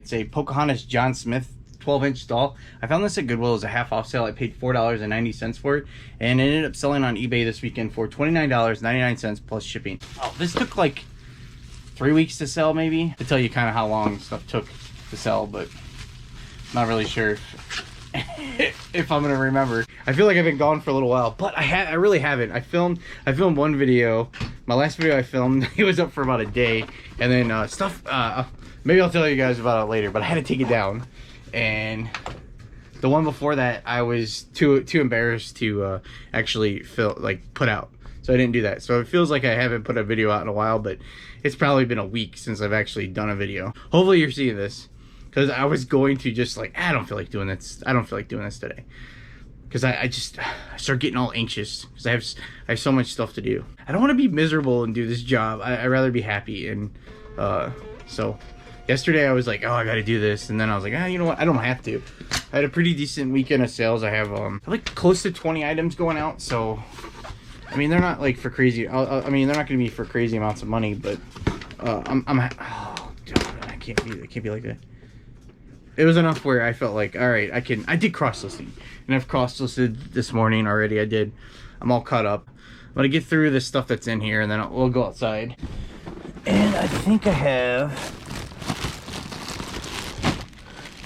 It's a Pocahontas John Smith 12-inch doll. I found this at Goodwill as a half off sale. I paid $4.90 for it, and it ended up selling on eBay this weekend for $29.99 plus shipping. Oh, this took like 3 weeks to sell, maybe, to tell you kind of how long stuff took to sell, but I'm not really sure if I'm gonna remember. I feel like I've been gone for a little while, but I really haven't. I filmed one video. My last video I filmed, it was up for about a day, and then maybe I'll tell you guys about it later, but I had to take it down. And the one before that, I was too embarrassed to actually put out, so I didn't do that. So it feels like I haven't put a video out in a while, but it's probably been a week since I've actually done a video. Hopefully you're seeing this, because I was going to just like, I don't feel like doing this. I don't feel like doing this today, because I start getting all anxious because I have so much stuff to do. I don't want to be miserable and do this job. I'd rather be happy. And so yesterday I was like, oh, I got to do this, and then I was like, you know what? I don't have to. I had a pretty decent weekend of sales. I have like close to 20 items going out. So I mean, they're not like for crazy. I mean, they're not going to be for crazy amounts of money, but oh, dude, I can't be like that. It was enough where I felt like, all right, I did cross listing, and I've cross listed this morning already. I'm all caught up. I'm gonna get through this stuff that's in here, and then we'll go outside. And I think I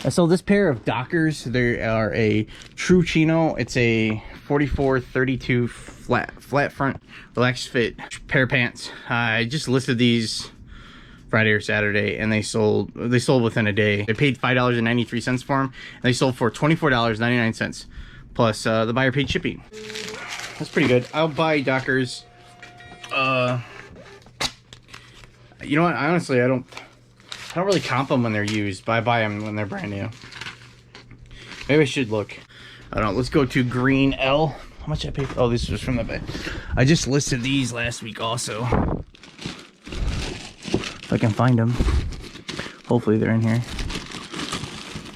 sold this pair of Dockers. They are a true chino. It's a 44-32 flat front relaxed fit pair of pants. I just listed these Friday or Saturday, and they sold within a day. They paid $5.93 for them, and they sold for $24.99 plus the buyer paid shipping. That's pretty good. I'll buy Dockers. You know what? Honestly, I don't really comp them when they're used, but I buy them when they're brand new. Maybe I should look. I don't know. Let's go to green L. How much I paid? Oh, this was from the bed. I just listed these last week also. If I can find them. Hopefully they're in here.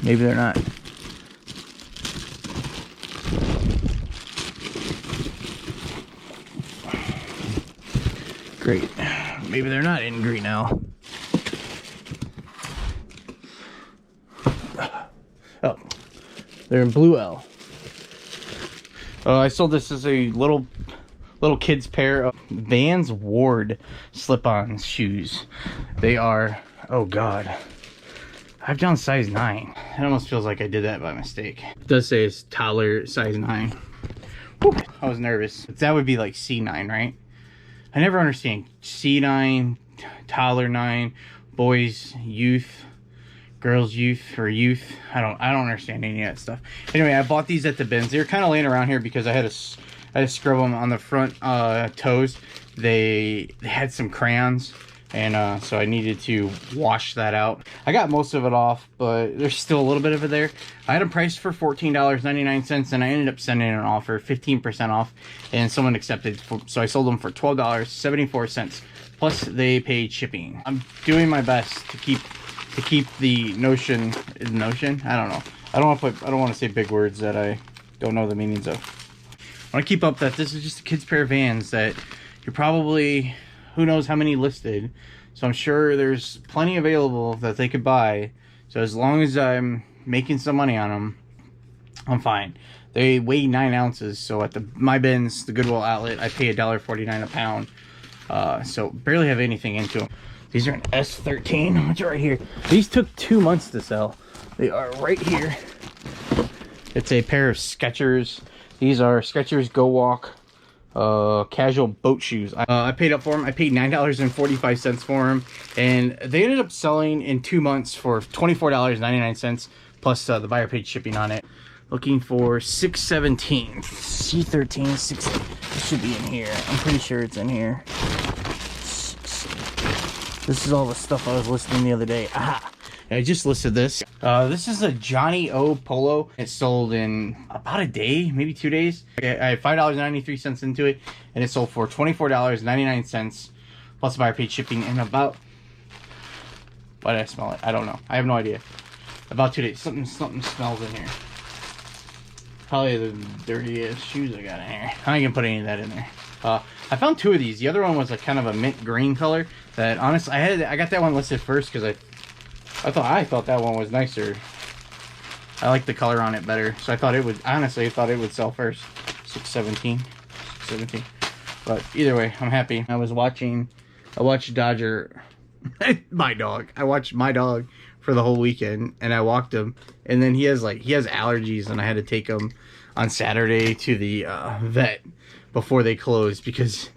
Maybe they're not. Great. Maybe they're not in green L. Oh, they're in blue L. I sold this as a little kid's pair of Vans Ward slip-on shoes. They are, oh god, I've done size 9. It almost feels like I did that by mistake. It does say it's toddler size 9. Whew, I was nervous. That would be like C9, right? I never understand C9, toddler 9, boys youth, girls youth, or youth. I don't understand any of that stuff. Anyway, I bought these at the bins. They were kind of laying around here because I had to scrub them on the front toes. They had some crayons, and so I needed to wash that out. I got most of it off, but there's still a little bit of it there. I had them priced for $14.99, and I ended up sending an offer, 15% off, and someone accepted. So I sold them for $12.74, plus they paid shipping. I'm doing my best to keep the notion. I don't know. I don't want to say big words that I don't know the meanings of. I want to keep up that this is just a kid's pair of Vans that you're probably, who knows how many listed. So I'm sure there's plenty available that they could buy. So as long as I'm making some money on them, I'm fine. They weigh 9 ounces. So at my bins, the Goodwill outlet, I pay $1.49 a pound. So barely have anything into them. These are an S13, which are right here. These took 2 months to sell. They are right here. It's a pair of Skechers. These are Skechers Go Walk casual boat shoes. I paid up for them. I paid $9.45 for them, and they ended up selling in 2 months for $24.99 plus the buyer paid shipping on it. Looking for 617 C13 6. It should be in here. I'm pretty sure it's in here. This is all the stuff I was listing the other day. Aha! I just listed this. This is a Johnny O polo. It sold in about a day, maybe 2 days. I had $5.93 into it, and it sold for $24.99 plus buyer paid shipping in about, why did I smell it? I don't know. I have no idea. About 2 days. Something smells in here. Probably the dirtiest shoes I got in here. I ain't gonna put any of that in there. I found 2 of these. The other one was a kind of a mint green color that honestly I got that one listed first because I thought that one was nicer. I like the color on it better, so I thought it would, honestly, I thought it would sell first. 617, 617. But either way, I'm happy. I watched Dodger, my dog. I watched my dog for the whole weekend, and I walked him, and then he has allergies, and I had to take him on Saturday to the vet before they closed because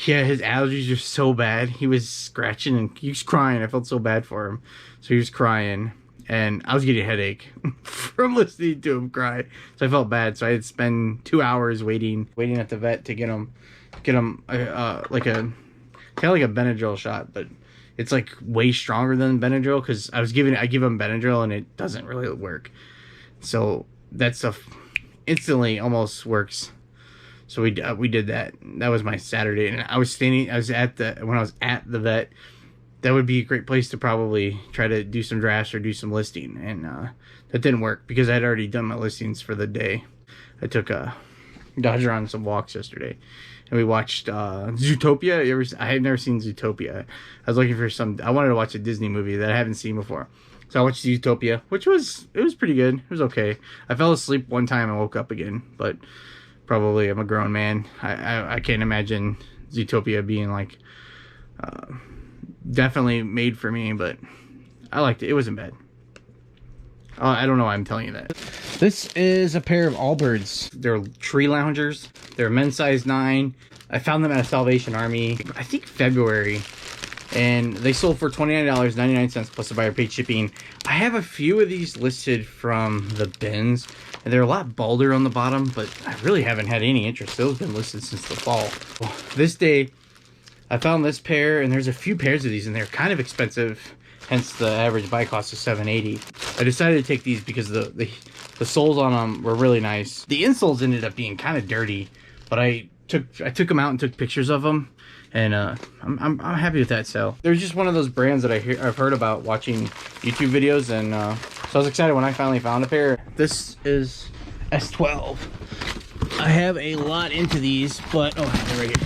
yeah, his allergies are so bad. He was scratching and he was crying. I felt so bad for him. So he was crying and I was getting a headache from listening to him cry. So I felt bad. So I had to spend 2 hours waiting at the vet to get him like a Benadryl shot, but it's like way stronger than Benadryl because I give him Benadryl and it doesn't really work. So that stuff instantly almost works. So we did that. That was my Saturday, and when I was at the vet, that would be a great place to probably try to do some drafts or do some listing, and that didn't work because I had already done my listings for the day. I took a Dodger on some walks yesterday, and we watched Zootopia. I had never seen Zootopia. I was looking for I wanted to watch a Disney movie that I haven't seen before. So I watched Zootopia, it was pretty good. It was okay. I fell asleep one time and woke up again, but probably I'm a grown man. I can't imagine Zootopia being like definitely made for me, but I liked it. It wasn't bad. I don't know why I'm telling you that. This is a pair of Allbirds. They're tree loungers. They're men's size 9. I found them at a Salvation Army, I think February. And they sold for $29.99 plus a buyer paid shipping. I have a few of these listed from the bins, and they're a lot balder on the bottom, but I really haven't had any interest. Those have been listed since the fall. This day, I found this pair, and there's a few pairs of these, and they're kind of expensive, hence the average buy cost is $7.80. I decided to take these because the soles on them were really nice. The insoles ended up being kind of dirty, but I took them out and took pictures of them. And I'm happy with that sale. They're just one of those brands that I've heard about watching YouTube videos, and so I was excited when I finally found a pair. This is S12. I have a lot into these, but they're right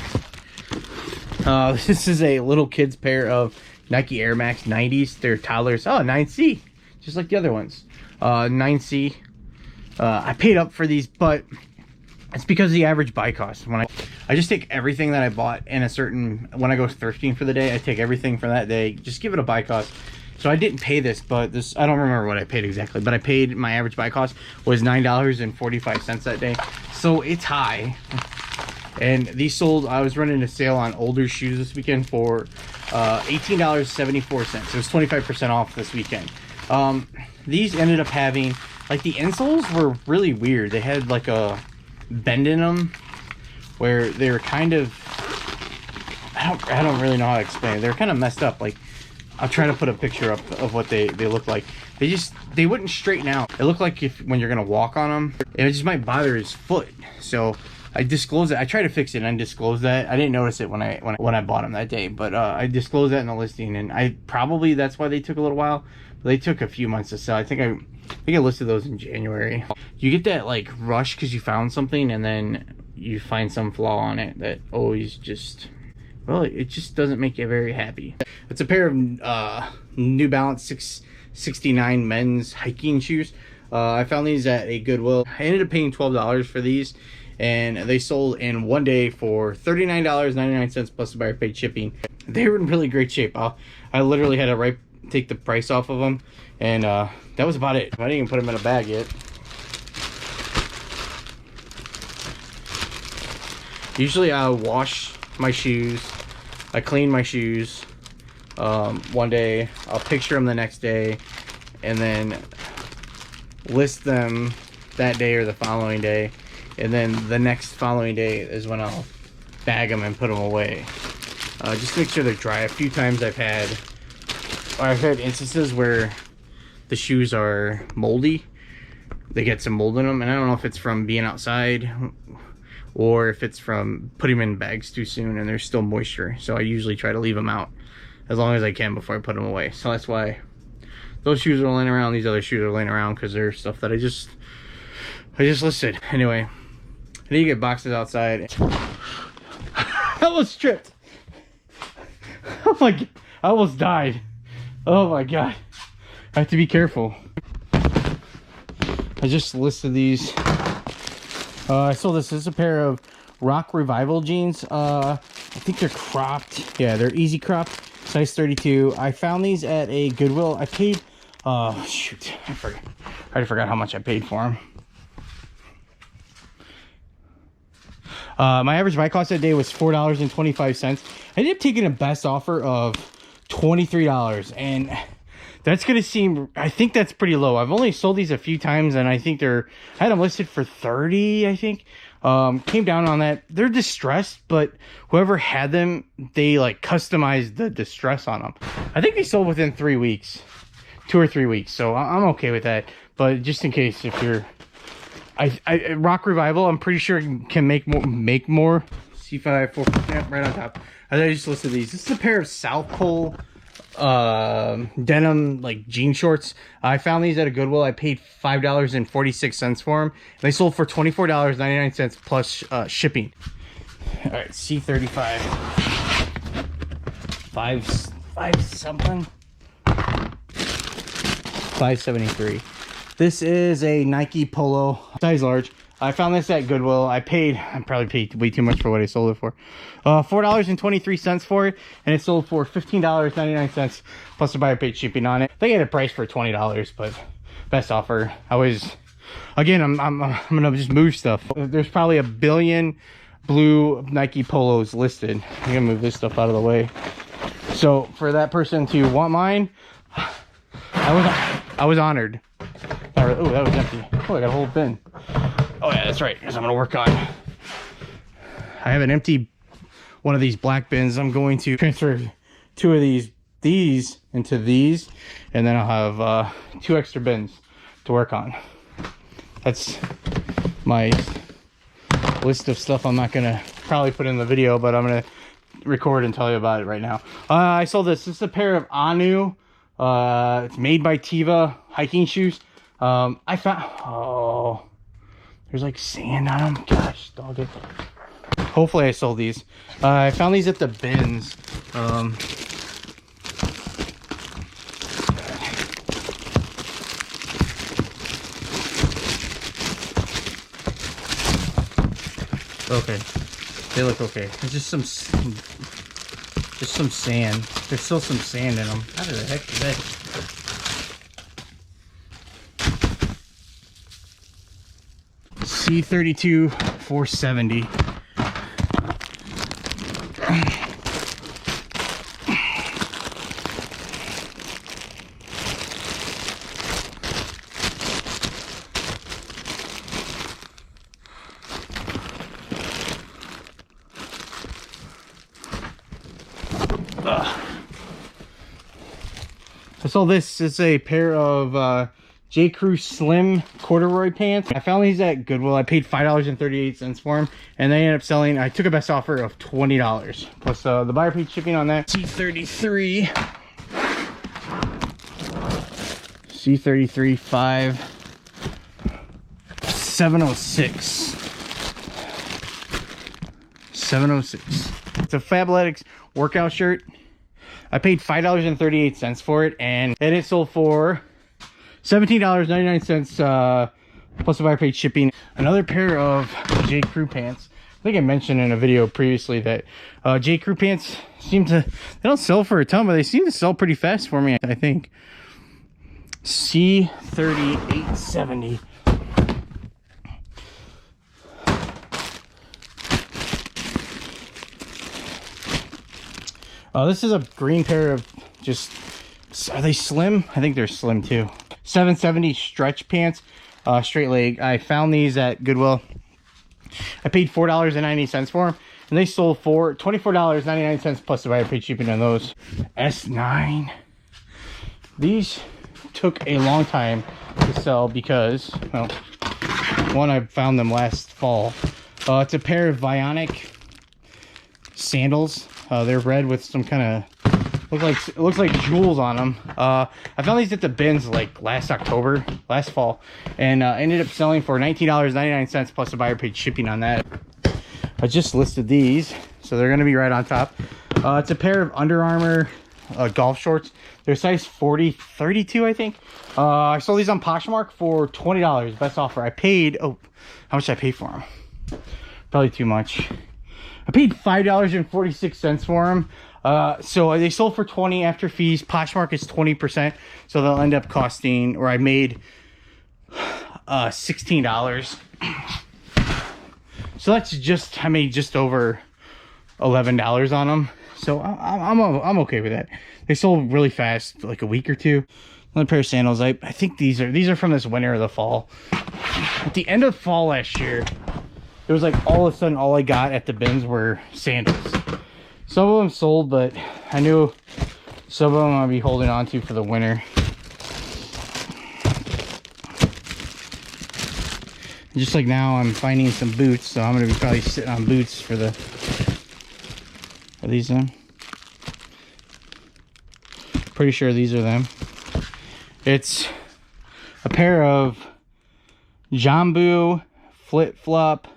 here. This is a little kid's pair of Nike Air Max 90s. They're toddlers. Oh, 9C, just like the other ones. 9C. I paid up for these, but it's because of the average buy cost. When I just take everything that I bought in when I go thrifting for the day, I take everything from that day, just give it a buy cost. So I didn't pay this, but I don't remember what I paid exactly, but I paid, my average buy cost was $9.45 that day. So it's high. And these sold, I was running a sale on older shoes this weekend for $18.74. It was 25% off this weekend. These ended up having, like, the insoles were really weird. They had like a bend in them where they were kind of, I don't really know how to explain it. They're kind of messed up. Like, I'll try to put a picture up of what they look like. They wouldn't straighten out. It looked like when you're gonna walk on them, it just might bother his foot. So I disclosed it. I tried to fix it and I disclosed that. I didn't notice it when I bought them that day, but I disclosed that in the listing, and that's why they took a little while. But they took a few months to sell. I think I listed those in January. You get that like rush because you found something, and then you find some flaw on it that always just, well, it just doesn't make you very happy. It's a pair of New Balance 669 men's hiking shoes. I found these at a Goodwill. I ended up paying $12 for these, and they sold in one day for $39.99 plus the buyer paid shipping. They were in really great shape. I literally had to take the price off of them, and that was about it. I didn't even put them in a bag yet. Usually I'll wash my shoes, I clean my shoes one day, I'll picture them the next day, and then list them that day or the following day, and then the next following day is when I'll bag them and put them away. Just to make sure they're dry. A few times I've had instances where the shoes are moldy. They get some mold in them, and I don't know if it's from being outside or if it's from putting them in bags too soon and there's still moisture. So I usually try to leave them out as long as I can before I put them away. So that's why those shoes are laying around. These other shoes are laying around because they're stuff that I just listed. Anyway, I need to get boxes outside. I almost tripped. Oh my God, I almost died. Oh my God. I have to be careful. I just listed these. I sold this. This is a pair of Rock Revival jeans. I think they're cropped. Yeah, they're easy cropped, size 32. I found these at a Goodwill. I paid, shoot, I already forgot how much I paid for them. My average buy cost that day was $4.25. I ended up taking a best offer of $23, and that's gonna seem, I think that's pretty low. I've only sold these a few times, and I think I had them listed for 30, I think. Came down on that. They're distressed, but whoever had them, they like customized the distress on them. I think they sold within 3 weeks, 2 or 3 weeks, so I'm okay with that. But just in case, if you're, Rock Revival, I'm pretty sure can make more. C5 4, right on top. I just listed these. This is a pair of South Pole denim like jean shorts. I found these at a Goodwill. I paid $5.46 for them. They sold for $24.99 plus shipping. All right, C35, five something, 573. This is a Nike Polo, size large. I found this at Goodwill. I probably paid way too much for what I sold it for. $4.23 for it, and it sold for $15.99 plus the buyer paid shipping on it. They had a price for $20, but best offer. Again, I'm gonna just move stuff. There's probably a billion blue Nike Polos listed. I'm gonna move this stuff out of the way. So for that person to want mine, I was honored. Oh, that was empty. Oh, I got a whole bin. Oh yeah, that's right, because I'm gonna work on. I have an empty one of these black bins. I'm going to transfer 2 of these into these, and then I'll have 2 extra bins to work on. That's my list of stuff I'm not gonna probably put in the video, but I'm gonna record and tell you about it right now. I sold this. This is a pair of Anu. It's made by Tiva hiking shoes. I found, oh, there's like sand on them. Gosh, dog it. Hopefully I sold these. I found these at the bins. Okay, they look okay. There's just some sand. There's still some sand in them. How the heck is that? C32 470. So this is a pair of J. Crew Slim corduroy pants. I found these at Goodwill. I paid $5.38 for them, and they ended up selling. I took a best offer of $20 plus the buyer paid shipping on that. C33 5 706. It's a Fabletics workout shirt. I paid $5.38 for it, and it sold for $17.99 plus the buyer paid shipping. Another pair of J. Crew pants. I think I mentioned in a video previously that J. Crew pants they don't sell for a ton, but they seem to sell pretty fast for me, I think. C3870. This is a green pair of are they slim? I think they're slim too. 770 stretch pants, straight leg. I found these at Goodwill. I paid $4.90 for them, and they sold for $24.99 plus the buyer paid shipping on those. S9. These took a long time to sell because, well, one, I found them last fall. It's a pair of Vionic sandals. They're red with some kind of looks like jewels on them. I found these at the bins like last fall, and ended up selling for $19.99 plus the buyer paid shipping on that. I just listed these, so they're gonna be right on top. It's a pair of Under Armour golf shorts. They're size 32, I think. I sold these on Poshmark for $20, best offer. I paid, oh, how much did I pay for them? Probably too much. I paid $5.46 for them. So they sold for 20 after fees. Poshmark is 20%, so they'll end up costing, or I made $16. So that's just, I made just over $11 on them. So I'm okay with that. They sold really fast, like a week or two. Another pair of sandals. I think these are from this winter or the fall. At the end of fall last year, it was like all of a sudden all I got at the bins were sandals. Some of them sold, but I knew some of them I'd be holding on to for the winter. Just like now, I'm finding some boots, so I'm gonna be probably sitting on boots for the. Are these them? Pretty sure these are them. It's a pair of Jambu flip-flop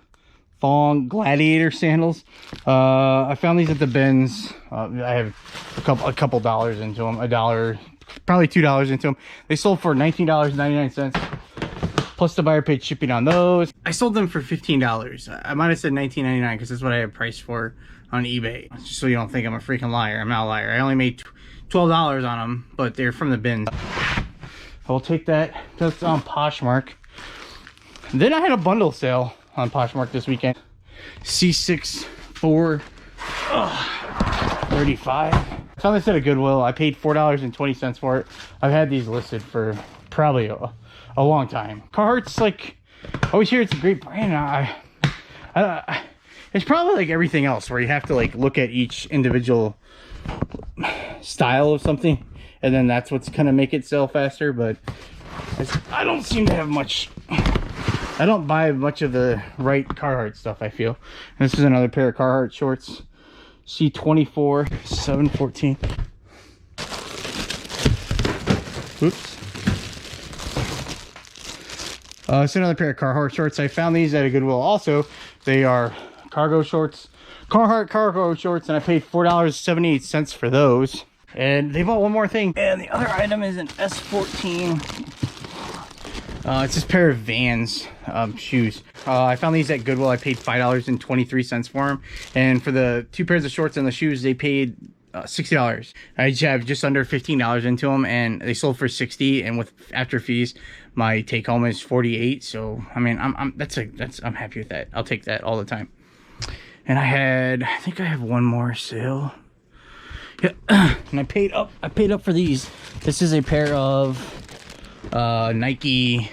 thong gladiator sandals. I found these at the bins. I have a couple dollars into them, $1, probably $2 into them. They sold for $19.99 plus the buyer paid shipping on those. I sold them for $15. I might have said $19.99 because that's what I have priced for on eBay, just so you don't think I'm a freaking liar. I'm not a liar. I only made $12 on them, but they're from the bins. I will take that. That's on Poshmark. Then I had a bundle sale on Poshmark this weekend. C6 for 35. I found this at a Goodwill. I paid $4.20 for it. I've had these listed for probably a long time. Carhartt's, like, I always hear it's a great brand. It's probably like everything else where you have to like look at each individual style of something, and then that's what's gonna make it sell faster. But I don't seem to have much. I don't buy much of the right Carhartt stuff, I feel. And this is another pair of Carhartt shorts. C24 714. Oops. It's another pair of Carhartt shorts. I found these at a Goodwill also. They are cargo shorts, Carhartt cargo shorts, and I paid $4.78 for those. And they bought one more thing, and the other item is an S14. It's this pair of Vans shoes. I found these at Goodwill. I paid $5.23 for them, and for the two pairs of shorts and the shoes, they paid $60. I have just under $15 into them, and they sold for $60, and with after fees my take home is $48. So I mean, I'm happy with that. I'll take that all the time. And I think I have one more sale. Yeah, and I paid up for these. This is a pair of Nike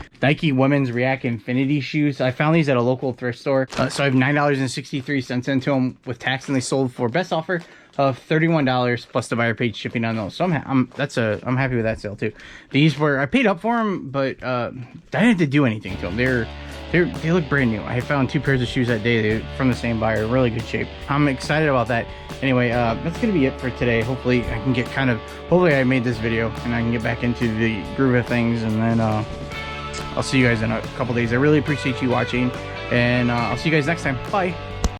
women's React Infinity shoes. I found these at a local thrift store. So I have $9.63 into them with tax, and they sold for best offer of $31 plus the buyer paid shipping on those. So I'm happy with that sale too. These were, I paid up for them, but I didn't have to do anything to them. They look brand new. I found two pairs of shoes that day. They're from the same buyer, really good shape. I'm excited about that. Anyway, that's gonna be it for today. Hopefully I can get hopefully I made this video and I can get back into the groove of things, and then I'll see you guys in a couple days. I really appreciate you watching, and I'll see you guys next time. Bye.